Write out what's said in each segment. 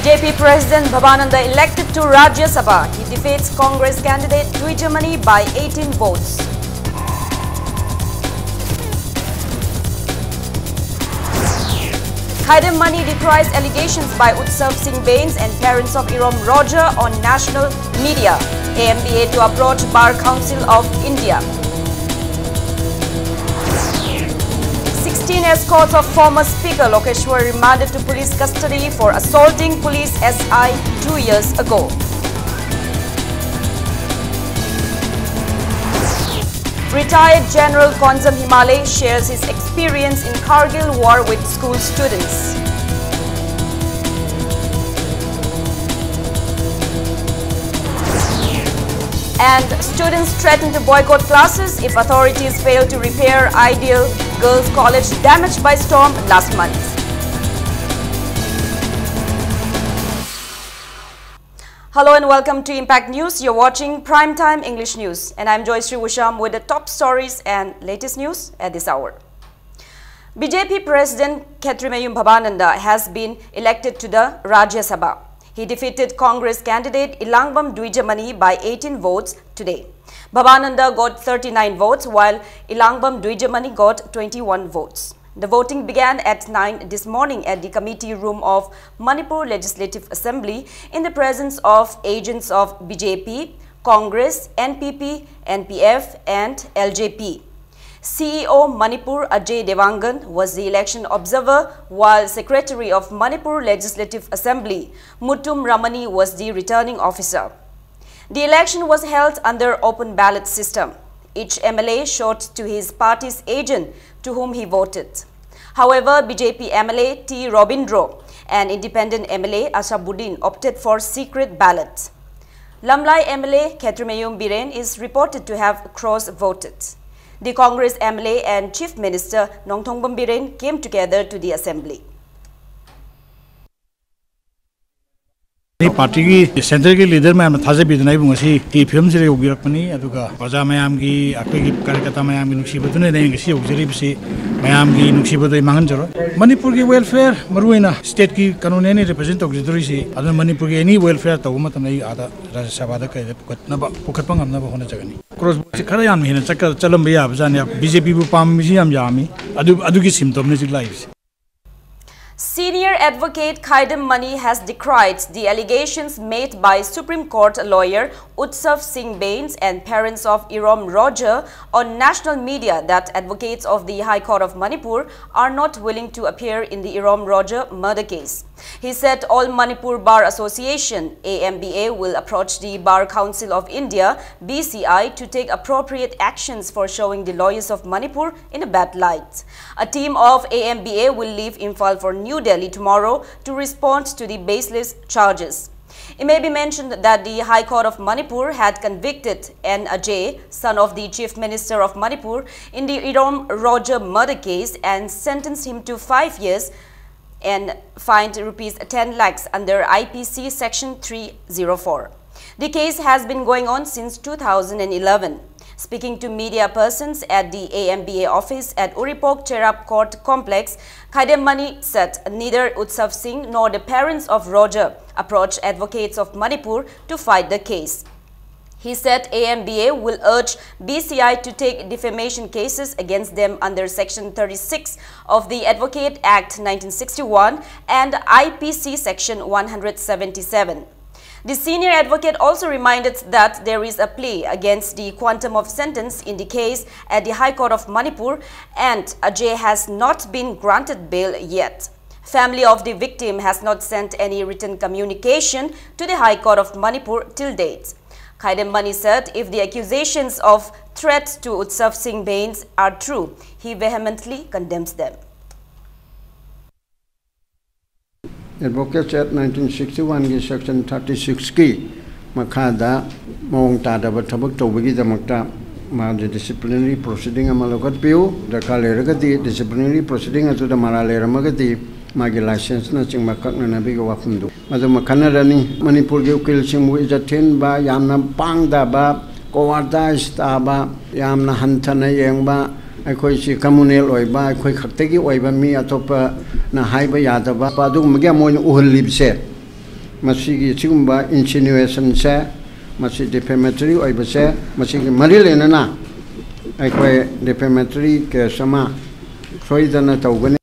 BJP President Bhavananda elected to Rajya Sabha. He defeats Congress candidate Dwijamani by 18 votes. Khaidam Mani decries allegations by Utsav Singh Bains and parents of Irom Roger on national media. AMBA to approach Bar Council of India. 16 escorts of former Speaker Lokeshwar remanded to police custody for assaulting police SI 2 years ago. Retired General Konzam Himalay shares his experience in Kargil war with school students. And students threaten to boycott classes if authorities fail to repair Ideal Girls College damaged by storm last month. Hello and welcome to Impact News. You're watching Primetime English News and I'm Joyce Usham with the top stories and latest news at this hour. BJP President Khetrimayum Bhavananda has been elected to the Rajya Sabha. He defeated Congress candidate Ilangbam Dwijamani by 18 votes today. Bhavananda got 39 votes while Ilangbam Dwijamani got 21 votes. The voting began at 9 this morning at the committee room of Manipur Legislative Assembly in the presence of agents of BJP, Congress, NPP, NPF and LJP. CEO Manipur Ajay Devangan was the election observer while Secretary of Manipur Legislative Assembly Mutum Ramani was the returning officer. The election was held under open ballot system. Each MLA showed to his party's agent to whom he voted. However, BJP MLA T. Robindro and independent MLA Ashabuddin opted for secret ballot. Lamlai MLA Khetrimayum Biren is reported to have cross-voted. The Congress MLA and Chief Minister Nongthongbam Biren came together to the assembly. Party Central leader Mam Taza Bidnai, he films the Ubirapani, Aduga, Pazamayamgi, Akaki Karakata Mayami Nuxibutun, and Xi, Mayamgi Nuxibu Manjaro. Manipur welfare, Maruina, state ki Kanunani represent auxiliary, other Manipur any welfare to Umatani, other Sabadaka, Pukapang Nava Honajagani. Cross Karayan, Hinachaka, Chalambia, Zania, BJP Pam Museum Yami, Aduki symptomatic lives. Senior advocate Khaidam Mani has decried the allegations made by Supreme Court lawyer Utsav Singh Bains and parents of Irom Roger on national media that advocates of the High Court of Manipur are not willing to appear in the Irom Roger murder case. He said all Manipur Bar Association AMBA will approach the Bar Council of India BCI to take appropriate actions for showing the lawyers of Manipur in a bad light. A team of AMBA will leave Imphal for New Delhi tomorrow to respond to the baseless charges. It may be mentioned that the High Court of Manipur had convicted N. Ajay, son of the Chief Minister of Manipur, in the Irom Roger murder case and sentenced him to 5 years and fined rupees 10 lakhs under IPC Section 304. The case has been going on since 2011. Speaking to media persons at the AMBA office at Uripok Cherap Court Complex, Khaidam Mani said neither Utsav Singh nor the parents of Roger approached advocates of Manipur to fight the case. He said AMBA will urge BCI to take defamation cases against them under Section 36 of the Advocate Act 1961 and IPC Section 177. The senior advocate also reminded that there is a plea against the quantum of sentence in the case at the High Court of Manipur and Ajay has not been granted bail yet. Family of the victim has not sent any written communication to the High Court of Manipur till date. Khaidam Mani said if the accusations of threat to Utsav Singh Bains are true, he vehemently condemns them. Advocates Act 1961 ki Section 36 ki Makada Mong Tadaba Tabak Tobagi Damakta Ma the disciplinary proceeding Amalokat Piu, the Kaleragati, disciplinary proceeding to the Marale Ramagati, Magi license nothing Makak Nabigo Wapundu. Madamakana Manipur Kilsim is a tin ba Yamna Pang Daba, Kowada Staba, Yamna Hantana Yangba. I communal oiba, I Kategi oiba me atop na haiba yadaba, Padu Magamon Uhul Libse. masigi chigumba insinuation se masi defamatory oibase masigi marilenana aikoi defamatory ke sama soidana tawgani.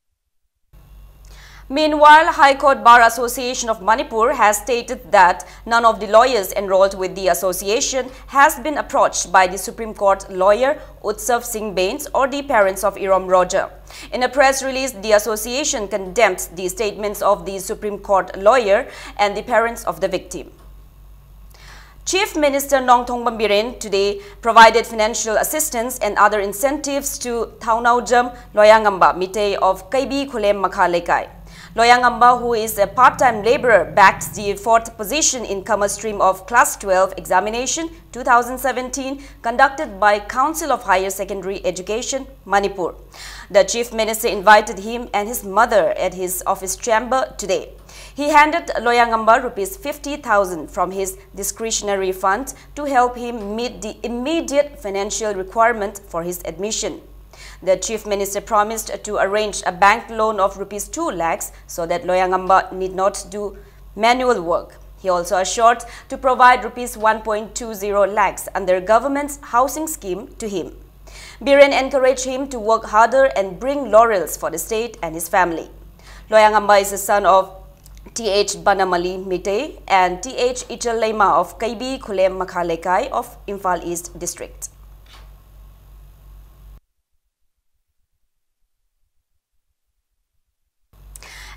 Meanwhile, High Court Bar Association of Manipur has stated that none of the lawyers enrolled with the association has been approached by the Supreme Court lawyer Utsav Singh Bains or the parents of Irom Roger. In a press release, the association condemned the statements of the Supreme Court lawyer and the parents of the victim. Chief Minister Nongthongpam Biren today provided financial assistance and other incentives to Thaunaujam Loyangamba Mitei of Kaibi Khulem Makha Lekai. Loyangamba, who is a part-time laborer, backed the 4th position in Commerce Stream of Class 12 examination 2017 conducted by Council of Higher Secondary Education, Manipur. The Chief Minister invited him and his mother at his office chamber today. He handed Loyangamba rupees 50,000 from his discretionary fund to help him meet the immediate financial requirement for his admission. The Chief Minister promised to arrange a bank loan of rupees 2 lakhs so that Loyangamba need not do manual work. He also assured to provide rupees 1.20 lakhs under government's housing scheme to him. Biren encouraged him to work harder and bring laurels for the state and his family. Loyangamba is the son of T.H. Banamali Mitei and T.H. Ichal Lema of Kaibi Khulem Makha Lekai of Imphal East District.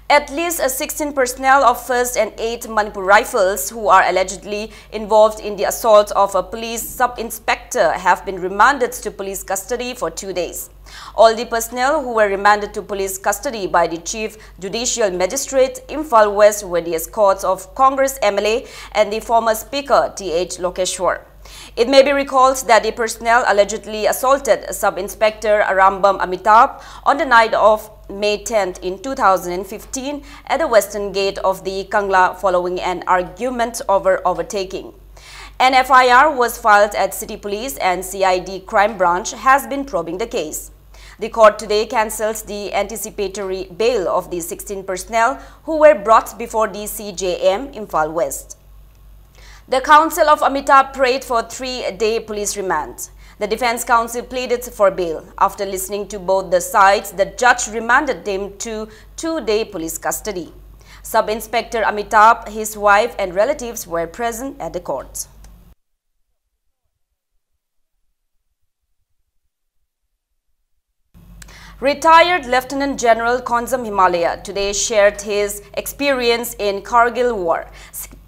At least 16 personnel of 1st and 8th Manipur Rifles who are allegedly involved in the assault of a police sub-inspector have been remanded to police custody for 2 days. All the personnel who were remanded to police custody by the Chief Judicial Magistrate Imphal West were the escorts of Congress MLA and the former Speaker T.H. Lokeshwar. It may be recalled that the personnel allegedly assaulted Sub-Inspector Arambam Amitabh on the night of May 10th in 2015 at the western gate of the Kangla following an argument over overtaking. An FIR was filed at City Police and CID Crime Branch has been probing the case. The court today cancels the anticipatory bail of the 16 personnel who were brought before the CJM Imphal West. The counsel of Amitabh prayed for 3-day police remand. The defense counsel pleaded for bail. After listening to both the sides, the judge remanded him to 2-day police custody. Sub-Inspector Amitabh, his wife and relatives were present at the court. Retired Lieutenant General Konzam Himalaya today shared his experience in Kargil War.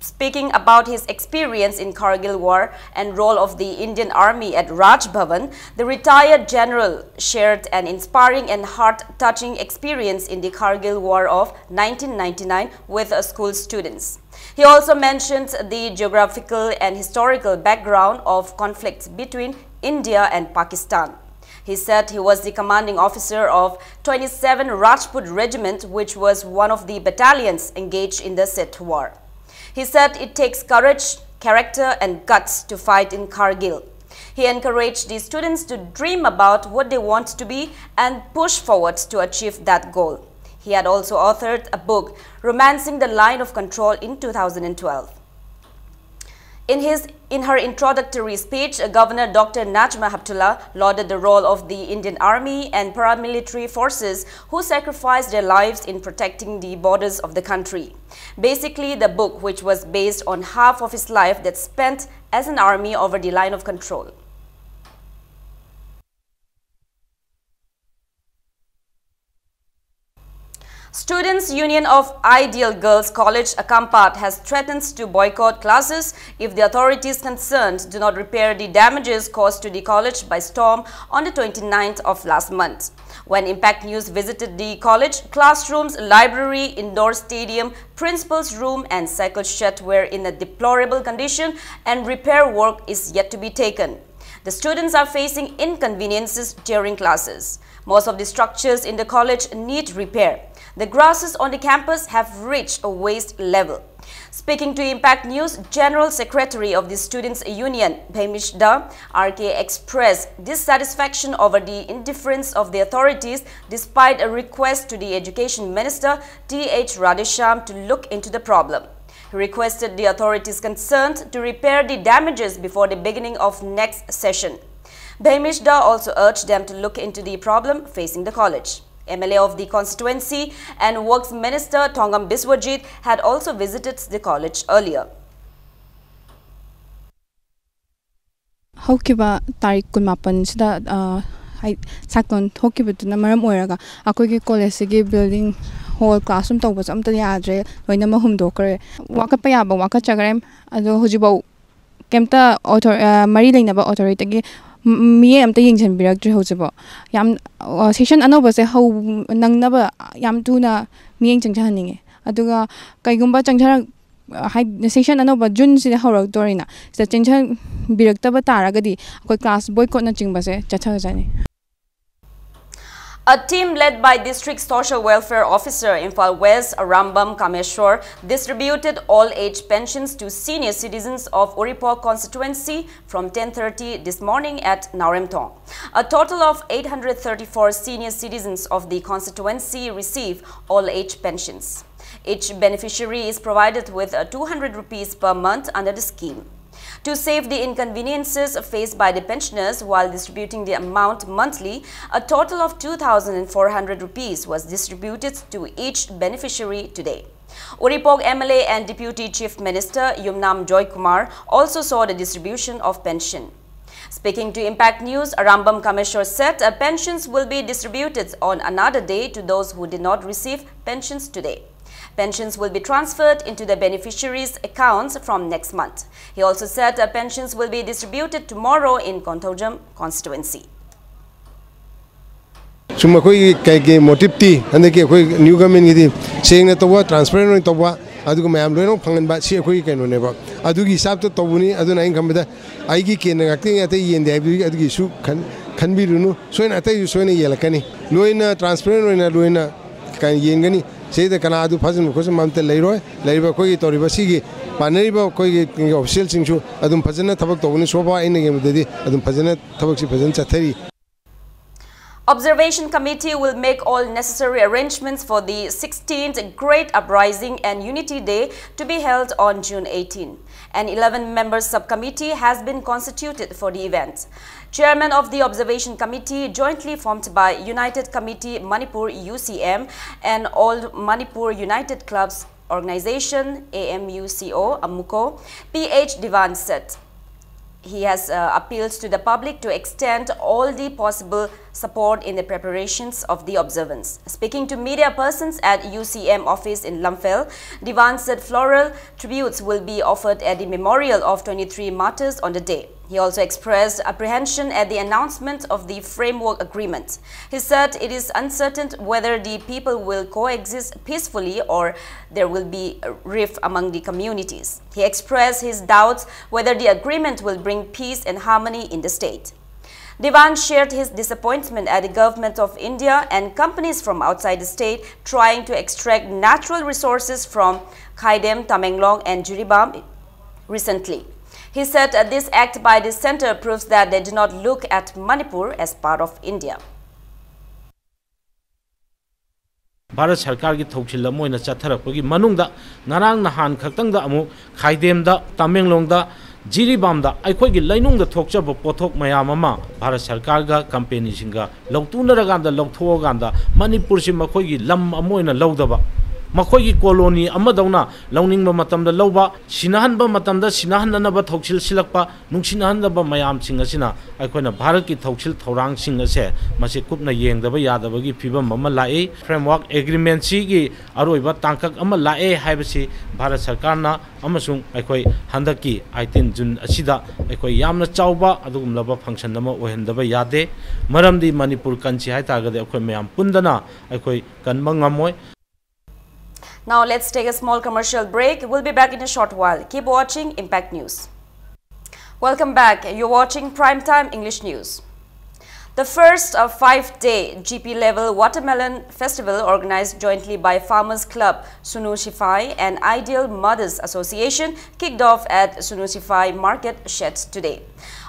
Speaking about his experience in Kargil War and role of the Indian Army at Raj Bhavan, the retired general shared an inspiring and heart-touching experience in the Kargil War of 1999 with school students. He also mentioned the geographical and historical background of conflicts between India and Pakistan. He said he was the commanding officer of 27 Rajput Regiment, which was one of the battalions engaged in the Sikh War. He said it takes courage, character and guts to fight in Kargil. He encouraged the students to dream about what they want to be and push forward to achieve that goal. He had also authored a book, Romancing the Line of Control, in 2012. In her introductory speech, Governor Dr. Najma Heptullah lauded the role of the Indian Army and paramilitary forces who sacrificed their lives in protecting the borders of the country. Basically, the book, which was based on half of his life that spent as an army over the line of control. Students' Union of Ideal Girls College, Akampat, has threatened to boycott classes if the authorities concerned do not repair the damages caused to the college by storm on the 29th of last month. When Impact News visited the college, classrooms, library, indoor stadium, principal's room and cycle shed were in a deplorable condition and repair work is yet to be taken. The students are facing inconveniences during classes. Most of the structures in the college need repair. The grasses on the campus have reached a waist level. Speaking to Impact News, General Secretary of the Students' Union, Bhaimish Da, RK, expressed dissatisfaction over the indifference of the authorities despite a request to the Education Minister, T.H. Radhesham, to look into the problem. He He requested the authorities concerned to repair the damages before the beginning of next session. Bhimishda also urged them to look into the problem facing the college. MLA of the constituency and Works Minister Thongam Biswajit had also visited the college earlier. Hokiba Tarik Kunmapan sida cyclone Hokibutuna Maram Oiraga, Akoki college building whole classroom to was amta yadre, Wainama Humdokere, Wakapayaba, Wakachagram, Ado Hujibo Kemta Marilinaba authority. Me am the Yington Director Hosebo. Yam session anobas a how nang never yam tuna me Changhaning. Aduga Kaigumba Changha session anoba Jun si the horror Dorina. The Chinchan Director Taragadi, a class boycott nothing base, Chatazani. A team led by District Social Welfare Officer Imphal West Rambam Kameshwar distributed all-age pensions to senior citizens of Uripok constituency from 10:30 this morning at Naremtong. A total of 834 senior citizens of the constituency receive all-age pensions. Each beneficiary is provided with 200 rupees per month under the scheme. To save the inconveniences faced by the pensioners while distributing the amount monthly, a total of 2,400 rupees was distributed to each beneficiary today. Uripok MLA and Deputy Chief Minister Yumnam Joy Kumar also saw the distribution of pension. Speaking to Impact News, Rambam Kameshwar said pensions will be distributed on another day to those who did not receive pensions today. Pensions will be transferred into the beneficiaries' accounts from next month. He also said pensions will be distributed tomorrow in Kontojam constituency. Sumakoi kay motive ti ande ke koi new government gidi saying na towa transparent towa adu mayam loino phangan ba si koi keno ne ba adu gi hisab to tobuni adu na ingam ai gi ken ngakti ate yende adu gi su khan bi runu soina ate soina yelakani loina transparent loina loina kan yengani say the Canadu Pasan because Mount Leroy, Labor Koi Toribasigi, Paneriba Koi official Singsu, Adum Pazana Tabak Toguni Soba in the game of the day, Adum Pazana Tabaxi Pazan Chateri. Observation Committee will make all necessary arrangements for the 16th Great Uprising and Unity Day to be held on June 18. An 11-member subcommittee has been constituted for the event. Chairman of the Observation Committee, jointly formed by United Committee Manipur UCM and All Manipur United Clubs Organization AMUCO Amuko, PH Divan said. He has appealed to the public to extend all the possible support in the preparations of the observance. Speaking to media persons at UCM office in Lamphel, Divan said floral tributes will be offered at the memorial of 23 martyrs on the day. He also expressed apprehension at the announcement of the framework agreement. He said it is uncertain whether the people will coexist peacefully or there will be a rift among the communities. He expressed his doubts whether the agreement will bring peace and harmony in the state. Divan shared his disappointment at the government of India and companies from outside the state trying to extract natural resources from Khaidem, Tamenglong and Jiribam recently. He said this act by the center proves that they do not look at Manipur as part of India. Bharat Sarkar ki thokchil moina chatharakpagi manungda ngarang nahan khaktangda amu Khaidemda Tamenglongda Jiribamda aikhoi gi lainungda thokchaba pothok mayam ama Bharat Sarkar ga company singa lautunaraganda lauthoganda Manipur si makhoi gi lam amoina laudaba Makogi colony Amadona, Loning Matamda Loba, Sinahan Matamda, Sinahanaba Toksil Silakpa, Nuxinahanaba Mayam Singasina, I call a Baraki Toksil Torang Singase, Masikupna Yang the Bayadabagi Piba Mama Lae, Framework Agreement Sigi, Aruiba Tankak Amalae, Habasi, Bharat Sarkarna, Amasung, I call Handaki, I think Jun Asida, I call Yamna Chauba, Adum Lava Function Nama, Ohendaba Yade, Maramdi Manipur Kanchi Haitaga, the Okmayam Pundana, I call Kanmangamoy. Now let's take a small commercial break. We'll be back in a short while. Keep watching Impact News. Welcome back. You're watching Primetime English News. The first 5-day GP-level watermelon festival organized jointly by Farmers Club Sunu Shifai and Ideal Mothers Association kicked off at Sunu Shifai Market Shed today.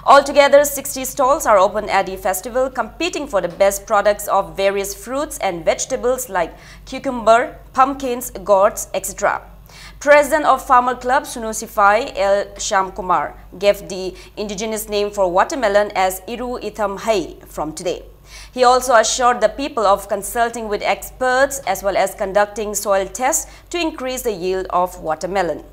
Altogether, 60 stalls are open at the festival, competing for the best products of various fruits and vegetables like cucumber, pumpkins, gourds, etc. President of Farmer Club Sunusifai L. Shamkumar gave the indigenous name for watermelon as Iru Itham Hai from today. He also assured the people of consulting with experts as well as conducting soil tests to increase the yield of watermelon.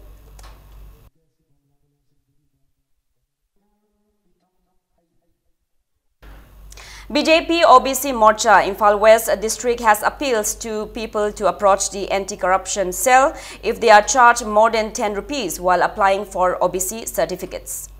BJP OBC Morcha Imphal West District has appeals to people to approach the anti-corruption cell if they are charged more than 10 rupees while applying for OBC certificates.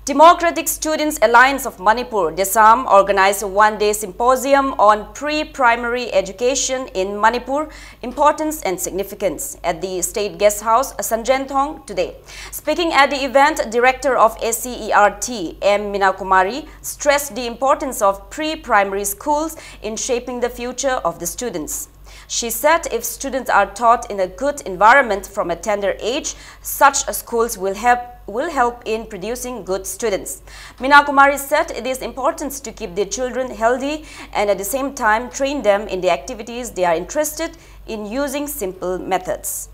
Democratic Students Alliance of Manipur, DESAM, organized a one-day symposium on pre-primary education in Manipur, importance and significance at the State Guest House, Sanjenthong, today. Speaking at the event, Director of SCERT, M. Minakumari, stressed the importance of pre-primary schools in shaping the future of the students. She said if students are taught in a good environment from a tender age, such schools will help in producing good students. Minakumari said it is important to keep their children healthy and at the same time train them in the activities they are interested in using simple methods.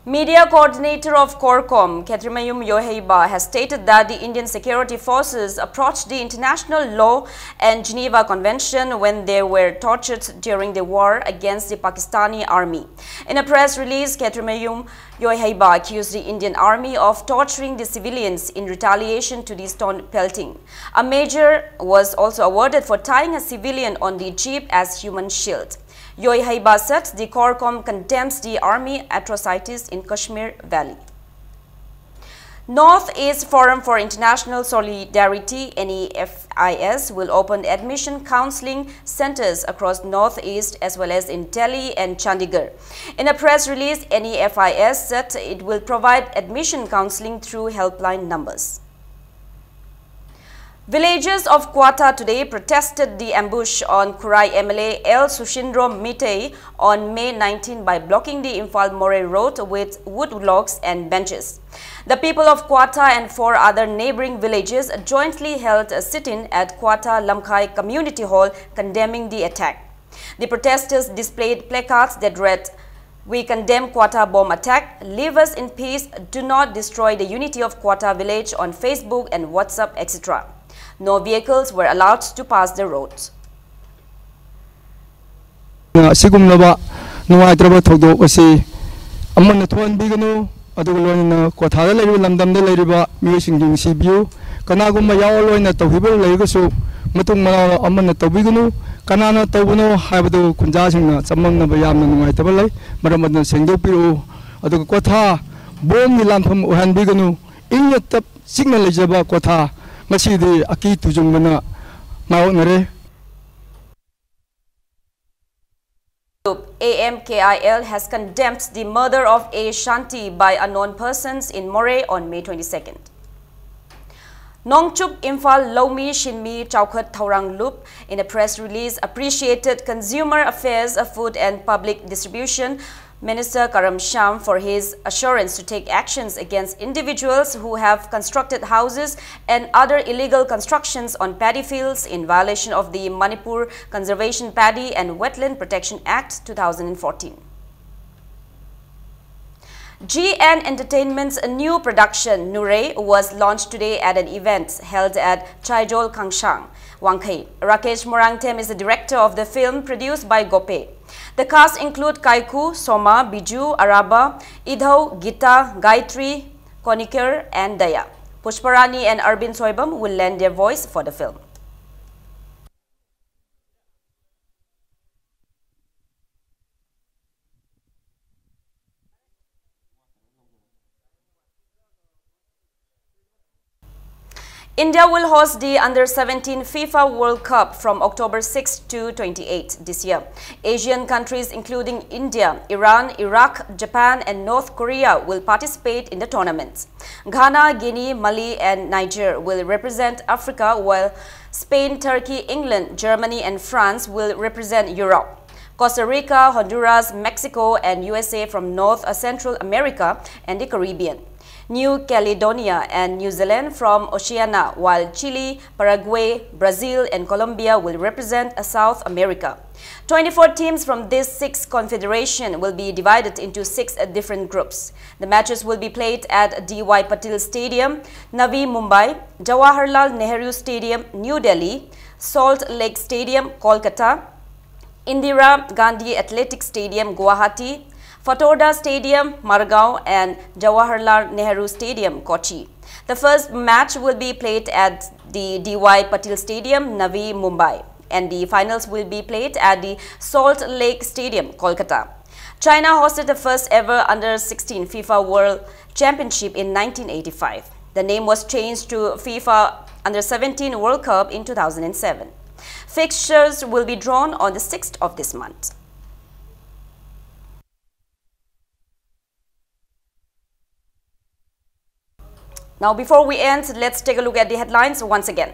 Media coordinator of Corcom, Ketrimayum Yoheiba, has stated that the Indian security forces approached the international law and Geneva Convention when they were tortured during the war against the Pakistani army. In a press release, Ketrimayum Yoheiba accused the Indian army of torturing the civilians in retaliation to the stone pelting. A major was also awarded for tying a civilian on the jeep as human shield. Yoheiba said the Corcom condemns the army atrocities in Kashmir Valley. Northeast Forum for International Solidarity (NEFIS) will open admission counseling centers across Northeast as well as in Delhi and Chandigarh. In a press release, NEFIS said it will provide admission counseling through helpline numbers. Villagers of Quetta today protested the ambush on Kurai MLA L. Sushindro Mitei on May 19 by blocking the Imphal-Moray road with wood logs and benches. The people of Quetta and 4 other neighboring villages jointly held a sit-in at Quetta Lamkhai Community Hall condemning the attack. The protesters displayed placards that read, "We condemn Quetta bomb attack, leave us in peace, do not destroy the unity of Quetta village" on Facebook and WhatsApp, etc. No vehicles were allowed to pass the roads. Sigumnaba nuaitraba thogdo wasi amman thon biganu adugulona kothada leru lamdam de leriba miosing jing sibiu kanagumma yawloina tawhiba legasu matung mana amman tawbiganu kanana tawbuno haibadu kunja singna chamangna ba yamna nuaitaba lei maramadna sengdo piru adug kotha bom ni lampham uhan biganu inyat signal lejaba kotha masidi aki tujungmana maonare. AMKIL has condemned the murder of A. Shanti by unknown persons in Moray on May 22nd. Nongchup Imphal Lomi Shinmi Chaukhat Thaurang Loop, in a press release, appreciated Consumer Affairs, Food and Public Distribution Minister Karam Sham for his assurance to take actions against individuals who have constructed houses and other illegal constructions on paddy fields in violation of the Manipur Conservation Paddy and Wetland Protection Act 2014. GN Entertainment's new production, Nure, was launched today at an event held at Chaijol Kangshang, Wangkai. Rakesh Morangtem is the director of the film, produced by Gope. The cast include Kaiku, Soma, Biju, Araba, Idho, Gita, Gayatri, Konikar, and Daya. Pushparani and Arbind Soibam will lend their voice for the film. India will host the Under-17 FIFA World Cup from October 6 to 28 this year. Asian countries including India, Iran, Iraq, Japan and North Korea will participate in the tournament. Ghana, Guinea, Mali and Niger will represent Africa, while Spain, Turkey, England, Germany and France will represent Europe. Costa Rica, Honduras, Mexico and USA from North Central America and the Caribbean. New Caledonia and New Zealand from Oceania, while Chile, Paraguay, Brazil and Colombia will represent South America. 24 teams from these 6 confederations will be divided into 6 different groups. The matches will be played at D.Y. Patil Stadium, Navi Mumbai, Jawaharlal Nehru Stadium, New Delhi, Salt Lake Stadium, Kolkata, Indira Gandhi Athletic Stadium, Guwahati, Fatorda Stadium, Margao and Jawaharlal Nehru Stadium, Kochi. The first match will be played at the D.Y. Patil Stadium, Navi Mumbai, and the finals will be played at the Salt Lake Stadium, Kolkata. China hosted the first ever Under-16 FIFA World Championship in 1985. The name was changed to FIFA Under-17 World Cup in 2007. Fixtures will be drawn on the 6th of this month. Now, before we end, let's take a look at the headlines once again.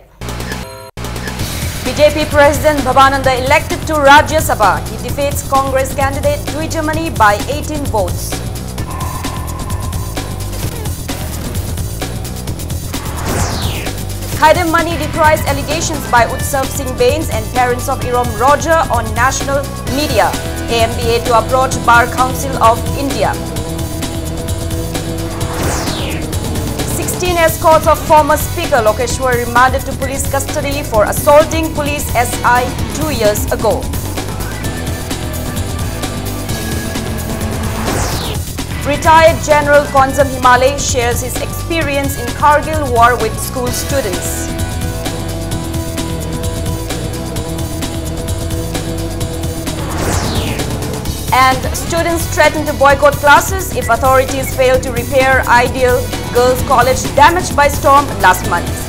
BJP President Bhavananda elected to Rajya Sabha. He defeats Congress candidate Dwijamani by 18 votes. Khaidam Mani decries allegations by Utsav Singh Bains and parents of Irom Roger on national media. AMBA to approach Bar Council of India. 16 escorts of former Speaker Lokeshwar remanded to police custody for assaulting police SI 2 years ago. Retired General Konzam Himalay shares his experience in Kargil war with school students. And students threaten to boycott classes if authorities fail to repair Ideal Girls College damaged by storm last month.